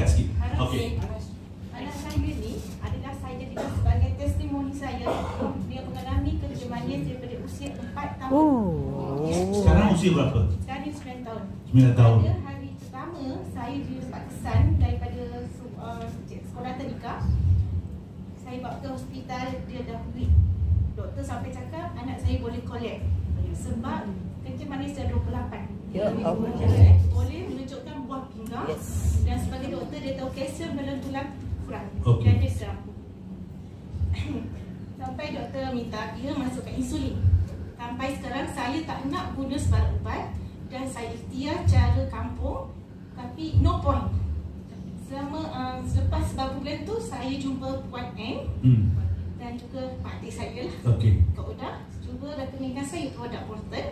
singkat sikit. Okey. Anak saya ni adalah saya jadikan sebagai testimoni saya. Dia mengalami kerja manis daripada usia 4 tahun. Sekarang usia berapa? Sekarang dia 9 tahun. 9 tahun. Pada hari pertama saya dapat kesan daripada sekolah tadika. Saya bawa ke hospital, dia dah weak. Doktor sampai cakap anak saya boleh collect sebab kerja manis dah 28. Ya, boleh menunjukkan buah pinggang. Dan sebagai doktor dia tahu kalsium dalam tulang kurang. Okey. Dan dia serap. Sampai doktor minta dia masukkan insulin. Sampai sekarang saya tak nak guna sebarang ubat dan saya ikhtiar cara kampung tapi no point. Selama selepas beberapa bulan tu saya jumpa Puan N dan juga pakcik saya lah. Okey. Kak Oda cuba rekomenkan saya produk Bolton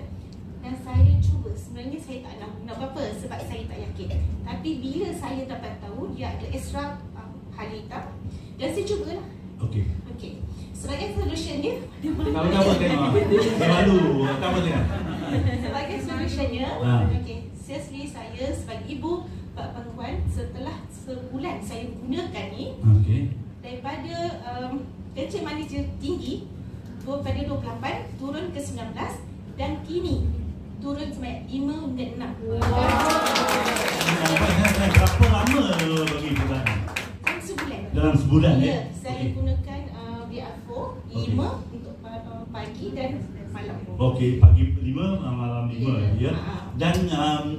dan saya cuba. Sebenarnya saya tak nak guna apa-apa sebab saya tak yakin. Tapi bila saya dapat tahu dia ada ekstra hal hitam dan saya cubalah. Okey. Okey. Sebagai solutionnya dia Kalau kamu tengok. Dia malu. Kamu tengok. sebagai solutionnya, okey. Seriously saya sebagai ibu bapa kawan setelah sebulan saya gunakan ni, daripada kecil manis dia tinggi daripada 28 turun ke 19 dan kini turun sampai 5 hingga 6. Berapa lama bagi bulan? Dalam sebulan. Dalam sebulan ya? Saya gunakan BR4 5 untuk pagi dan malam. Okey, pagi 5, malam 5 ya. Dan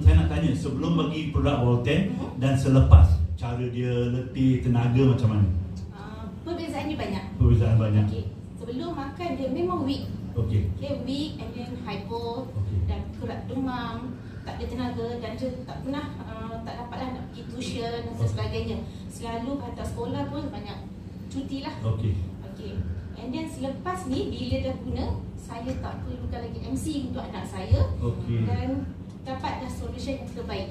saya nak tanya sebelum bagi produk Bolton dan selepas cara dia letih tenaga macam mana? Perbezaannya banyak. Perbezaan banyak. Okey. Sebelum makan dia memang weak. Okey. Okay, weak and then hypo dan kerap demam, tak ada tenaga dan dia tak pernah tak dapatlah nak pergi tuition dan sebagainya. Selalu hantar sekolah pun banyak cuti lah. Okey. Okey. And then selepas ni bila dah guna, saya tak perlukan lagi MC untuk anak saya. Okey. Dan dapat dah solution yang terbaik.